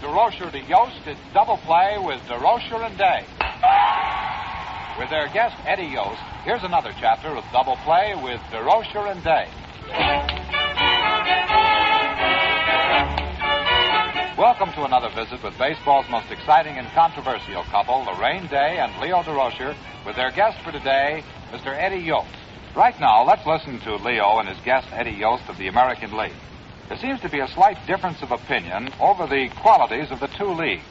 Durocher to Yost, it's Double Play with Durocher and Day. With their guest, Eddie Yost, here's another chapter of Double Play with Durocher and Day. Welcome to another visit with baseball's most exciting and controversial couple, Laraine Day and Leo Durocher, with their guest for today, Mr. Eddie Yost. Right now, let's listen to Leo and his guest, Eddie Yost of the American League. There seems to be a slight difference of opinion over the qualities of the two leagues.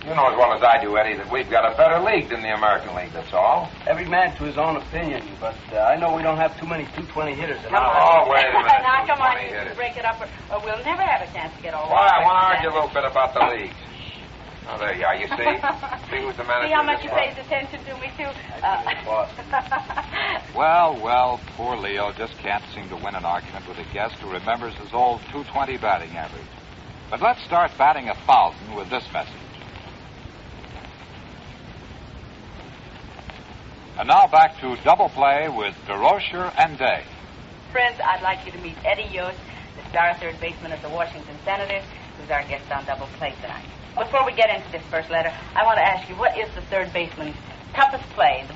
You know as well as I do, Eddie, that we've got a better league than the American League, that's all. Every man to his own opinion, but I know we don't have too many 220 hitters. Oh, wait a minute. Now, come on, you hitters. break it up, or we'll never have a chance to get all Well, I right. want to argue a little bit about the leagues. Oh, there you are. You see? See who's the manager. See how much of he this pays attention to me, too. Well, poor Leo just can't seem to win an argument with a guest who remembers his old 220 batting average. But let's start batting 1,000 with this message. And now back to Double Play with Durocher and Day. Friends, I'd like you to meet Eddie Yost, the star third baseman of the Washington Senators, who's our guest on Double Play tonight. Before we get into this first letter, I want to ask you, what is the third baseman's toughest play? The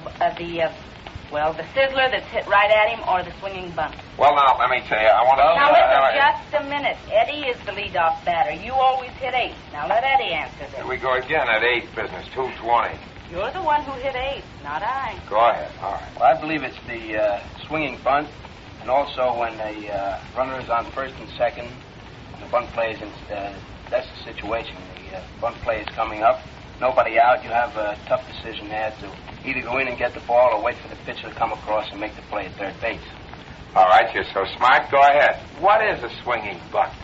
sizzler that's hit right at him or the swinging bunt? Well, now, let me tell you, I want to... Now, listen, just a minute. Eddie is the leadoff batter. You always hit eighth. Now, let Eddie answer this. Here we go again at eighth business, 220. You're the one who hit eighth, not I. Go ahead. All right. Well, I believe it's the swinging bunt, and also when a runner is on first and second, and the bunt play is that's the situation. The bunt play is coming up, nobody out. You have a tough decision there to either go in and get the ball or wait for the pitcher to come across and make the play at third base. All right, you're so smart. Go ahead. What is a swinging bunt?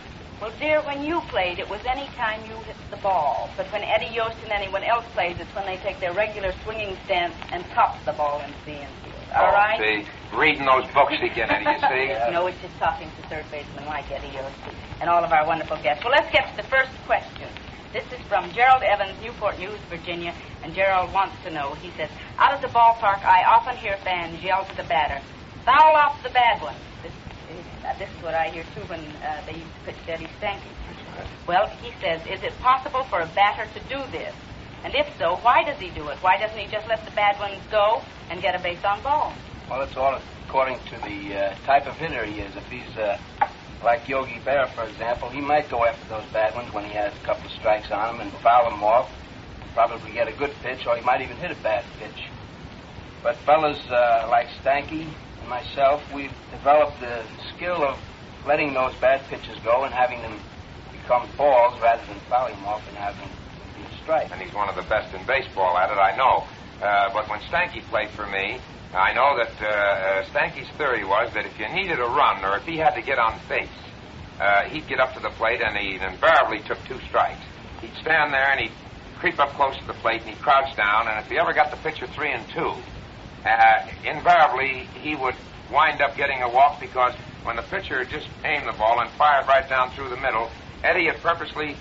Well, dear, when you played, it was any time you hit the ball. But when Eddie Yost and anyone else plays, it's when they take their regular swinging stance and top the ball into the infield. All right? See, reading those books again, Eddie, you see? No, it's just talking to third basemen like Eddie Yost and all of our wonderful guests. Well, let's get to the first question. This is from Gerald Evans, Newport News, Virginia, and Gerald wants to know. He says, out of the ballpark, I often hear fans yell to the batter, foul off the bad one. This is what I hear, too, when they used to pitch Eddie Stanky. Well, he says, is it possible for a batter to do this? And if so, why does he do it? Why doesn't he just let the bad ones go and get a base on ball? Well, it's all according to the type of hitter he is. If he's like Yogi Berra, for example, he might go after those bad ones when he has a couple of strikes on him and foul them off, probably get a good pitch, or he might even hit a bad pitch. But fellas like Stanky and myself, we've developed the skill of letting those bad pitches go and having them become balls rather than fouling them off and having them be a strike. And he's one of the best in baseball at it, I know. But when Stanky played for me, I know that Stanky's theory was that if you needed a run or if he had to get on base, he'd get up to the plate and he invariably took two strikes. He'd stand there and he'd creep up close to the plate and he'd crouch down, and if he ever got the pitcher 3-2, invariably he would wind up getting a walk, because when the pitcher just aimed the ball and fired right down through the middle, Eddie had purposely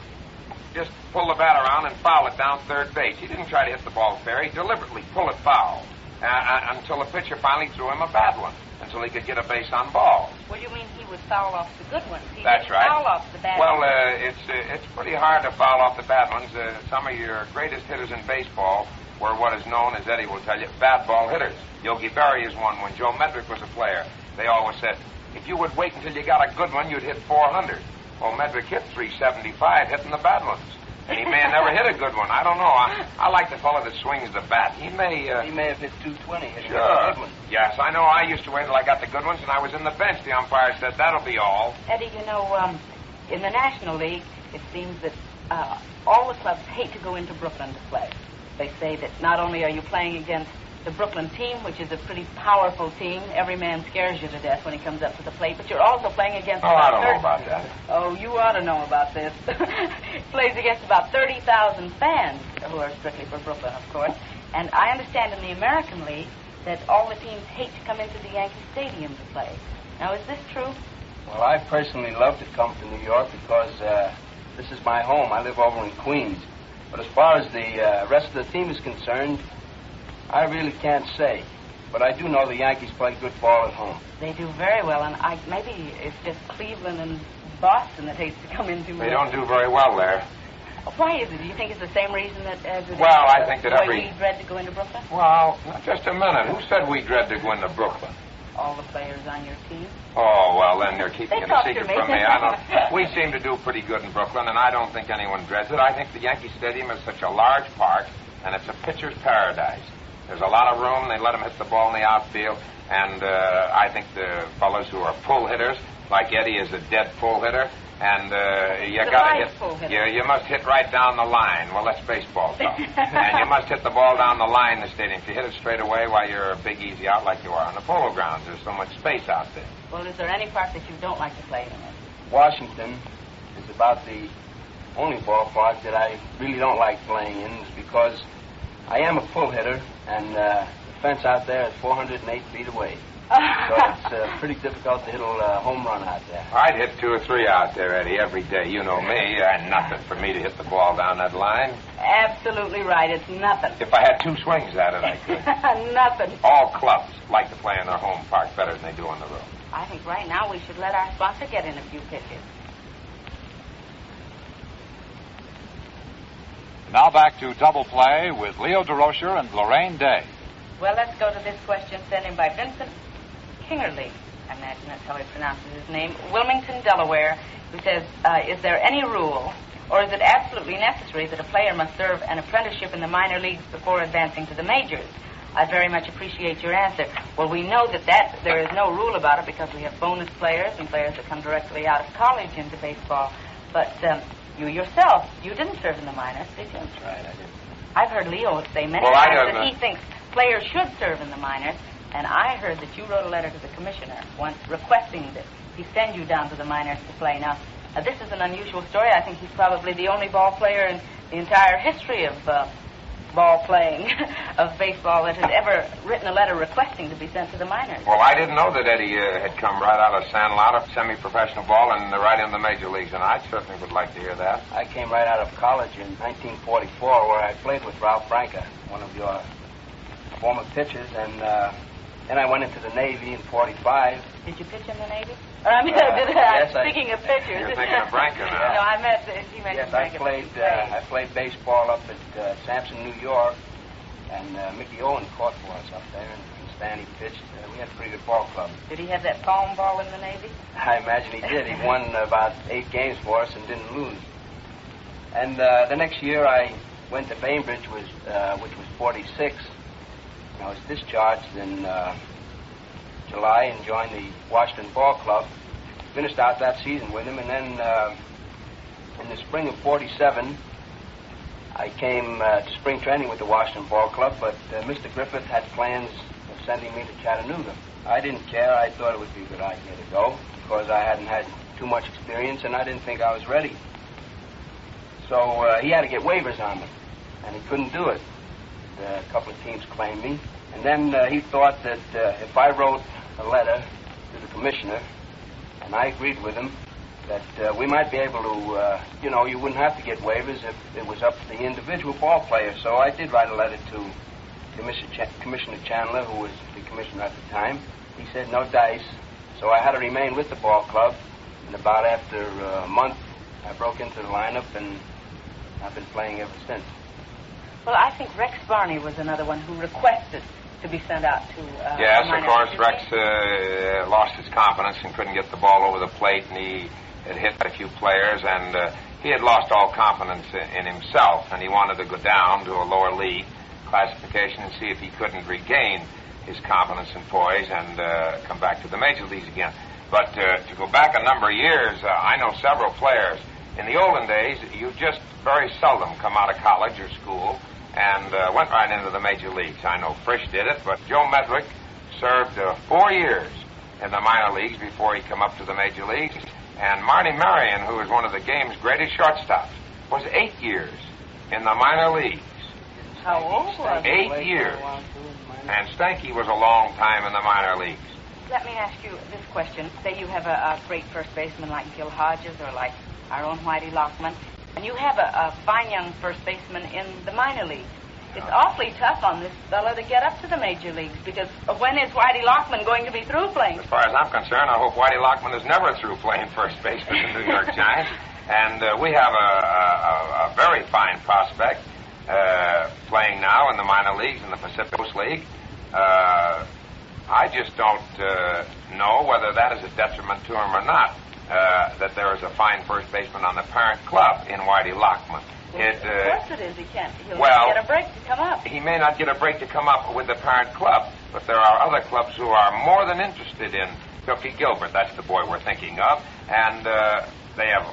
just pull the bat around and foul it down third base. He didn't try to hit the ball fair. He deliberately pull it foul until the pitcher finally threw him a bad one, until he could get a base on ball. Well, you mean he would foul off the good ones? That's right. Foul off the bad well, ones. it's pretty hard to foul off the bad ones. Some of your greatest hitters in baseball were what is known, as Eddie will tell you, bad ball hitters. Yogi Berra is one. When Joe Medrick was a player, they always said, if you would wait until you got a good one, you'd hit 400. Well, Medrick hit 375, hitting the bad ones. And he may have never hit a good one. I don't know. I like the fellow that swings the bat. He may have hit 220. Hitting sure. a good one. Yes, I know. I used to wait till I got the good ones, and I was in the bench. The umpire said, that'll be all. Eddie, you know, in the National League, it seems that all the clubs hate to go into Brooklyn to play. They say that not only are you playing against the Brooklyn team, which is a pretty powerful team, every man scares you to death when he comes up to the plate, but you're also playing against... Oh, I don't know about that. Oh, you ought to know about this. Plays against about 30,000 fans, who are strictly for Brooklyn, of course. And I understand in the American League that all the teams hate to come into the Yankee Stadium to play. Now, is this true? Well, I personally love to come to New York because this is my home. I live over in Queens. But as far as the rest of the team is concerned, I really can't say. But I do know the Yankees play good ball at home. They do very well, and maybe it's just Cleveland and Boston that hates to come into... They don't do very well there. Why is it? Do you think it's the same reason that as it Well, is, I think that we dread to go into Brooklyn? Well, just a minute. Who said we dread to go into Brooklyn? All the players on your team. Oh, well, then they're keeping They it a talk to secret me. from me. We seem to do pretty good in Brooklyn, and I don't think anyone dreads it. I think the Yankee Stadium is such a large park, and it's a pitcher's paradise. There's a lot of room. They let them hit the ball in the outfield, and I think the fellows who are pull hitters, like Eddie is a dead pull hitter, and you got to hit. You must hit right down the line. Well, that's baseball stuff. And you must hit the ball down the line in the stadium. If you hit it straight away, while you're a big easy out like you are on the polo grounds, there's so much space out there. Well, is there any park that you don't like to play in? Washington is about the only ballpark that I really don't like playing in, is because I am a pull hitter, and the fence out there is 408 feet away. So it's pretty difficult to hit a home run out there. I'd hit 2 or 3 out there, Eddie, every day. You know me. Nothing for me to hit the ball down that line. Absolutely right. It's nothing. If I had 2 swings at it, I could. Nothing. All clubs like to play in their home park better than they do on the road. I think right now we should let our sponsor get in a few pitches. Now back to Double Play with Leo Durocher and Laraine Day. Well, let's go to this question sent in by Vincent Kingerly. I imagine that's how he pronounces his name. Wilmington, Delaware, who says, is there any rule, or is it absolutely necessary that a player must serve an apprenticeship in the minor leagues before advancing to the majors? I'd very much appreciate your answer. Well, we know that there is no rule about it because we have bonus players and players that come directly out of college into baseball. But you yourself, you didn't serve in the minors, did you? That's right, I did. I've heard Leo say many times that he thinks players should serve in the minors, and I heard that you wrote a letter to the commissioner once requesting that he send you down to the minors to play. Now, this is an unusual story. I think he's probably the only ball player in the entire history of ball playing of baseball that has ever written a letter requesting to be sent to the minors. Well, I didn't know that Eddie had come right out of San Lato, semi-professional ball, and right into the major leagues, and I certainly would like to hear that. I came right out of college in 1944, where I played with Ralph Branca, one of your former pitchers, and then I went into the Navy in 45. Did you pitch in the Navy? I mean, yes, speaking of pitchers. You're thinking of Branca now. No, I meant, he mentioned Yes, Branca. I played baseball up at Sampson, New York, and Mickey Owen caught for us up there, and Stanley pitched. We had a pretty good ball club. Did he have that palm ball in the Navy? I imagine he did. He won about 8 games for us and didn't lose. And the next year I went to Bainbridge, which was 46. I was discharged in July and joined the Washington Ball Club. Finished out that season with him, and then in the spring of 47, I came to spring training with the Washington Ball Club, but Mr. Griffith had plans of sending me to Chattanooga. I didn't care. I thought it would be a good idea to go because I hadn't had too much experience, and I didn't think I was ready. So he had to get waivers on me, and he couldn't do it. A couple of teams claimed me. And then he thought that if I wrote a letter to the commissioner, and I agreed with him, that we might be able to, you wouldn't have to get waivers if it was up to the individual ball player. So I did write a letter to Commissioner Chandler, who was the commissioner at the time. He said no dice, so I had to remain with the ball club. And about after a month, I broke into the lineup, and I've been playing ever since. Well, I think Rex Barney was another one who requested to be sent out to yes, of course, Rex lost his confidence and couldn't get the ball over the plate, and he had hit a few players, and he had lost all confidence in himself, and he wanted to go down to a lower league classification and see if he couldn't regain his confidence and poise and come back to the major leagues again. But to go back a number of years, I know several players. In the olden days, you just very seldom come out of college or school and went right into the major leagues. I know Frisch did it, but Joe Medwick served 4 years in the minor leagues before he came up to the major leagues. And Marty Marion, who was one of the game's greatest shortstops, was 8 years in the minor leagues. How old was he? 8 years. And Stanky was a long time in the minor leagues. Let me ask you this question. Say you have a great first baseman like Gil Hodges or like our own Whitey Lockman, and you have a fine young first baseman in the minor leagues. It's awfully tough on this fella to get up to the major leagues because when is Whitey Lockman going to be through playing? As far as I'm concerned, I hope Whitey Lockman is never through playing first base for the New York Giants. And we have a very fine prospect playing now in the minor leagues in the Pacific Coast League. I just don't know whether that is a detriment to him or not, that there is a fine first baseman on the parent club in Whitey Lockman. Well, of course it is. He'll well, get a break to come up. He may not get a break to come up with the parent club, but there are other clubs who are more than interested in Tookie Gilbert. That's the boy we're thinking of. And they have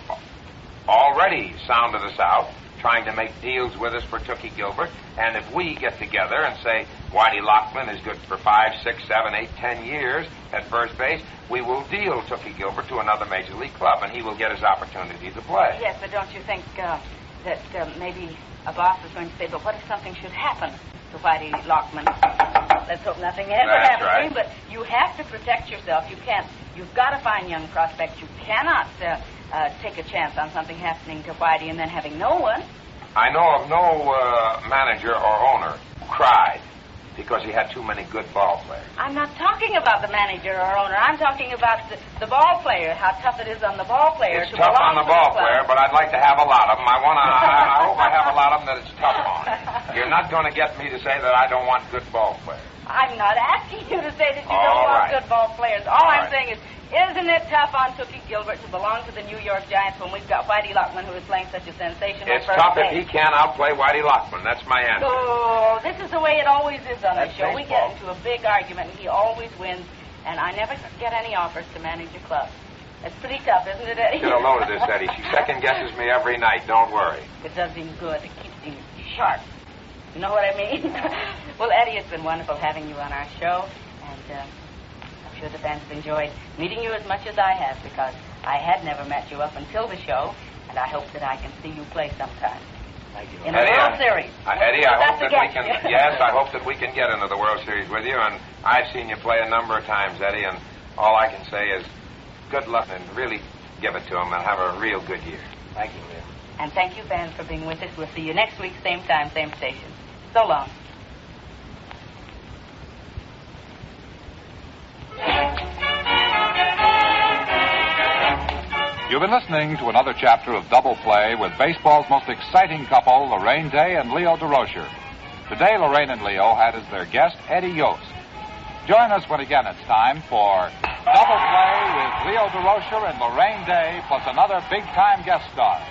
already sounded us out, trying to make deals with us for Tookie Gilbert. And if we get together and say Whitey Lockman is good for 5, 6, 7, 8, 10 years at first base, we will deal Tookie Gilbert to another major league club, and he will get his opportunity to play. Yes, but don't you think that maybe a boss is going to say, but what if something should happen to Whitey Lockman? Let's hope nothing ever happens to him, but you have to protect yourself. You've got to find young prospects. You cannot take a chance on something happening to Whitey and then having no one. I know of no manager or owner who cried because he had too many good ball players. I'm not talking about the manager or owner. I'm talking about the ball player, how tough it is on the ball player. It's tough on the ball player, but I'd like to have a lot of them. I hope I have a lot of them that it's tough on. You're not going to get me to say that I don't want good ball players. I'm not asking you to say that you don't want good ball players. All I'm saying is, isn't it tough on Tookie Gilbert to belong to the New York Giants when we've got Whitey Lockman, who is playing such a sensational It's tough if he can't outplay Whitey Lockman. That's my answer. Oh, this is the way it always is on the show. Baseball. We get into a big argument, and he always wins, and I never get any offers to manage a club. It's pretty tough, isn't it, Eddie? Get a load of this, Eddie. She second guesses me every night. Don't worry. It does him good. It keeps him sharp. You know what I mean? Well, Eddie, it's been wonderful having you on our show, and I'm sure the fans have enjoyed meeting you as much as I have, because I had never met you up until the show, and I hope that I can see you play sometime. Thank you. In a World Series. Eddie, I hope that we can. Yes, I hope that we can get into the World Series with you, and I've seen you play a number of times, Eddie, and all I can say is good luck and really give it to him and have a real good year. Thank you, Leo. And thank you, fans, for being with us. We'll see you next week, same time, same station. So long. You've been listening to another chapter of Double Play with baseball's most exciting couple, Laraine Day and Leo Durocher. Today, Laraine and Leo had as their guest Eddie Yost. Join us when again it's time for Double Play with Leo Durocher and Laraine Day, plus another big-time guest star.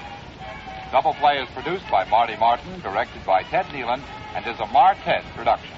Double Play is produced by Marty Martin, directed by Ted Nealon, and is a Martet production.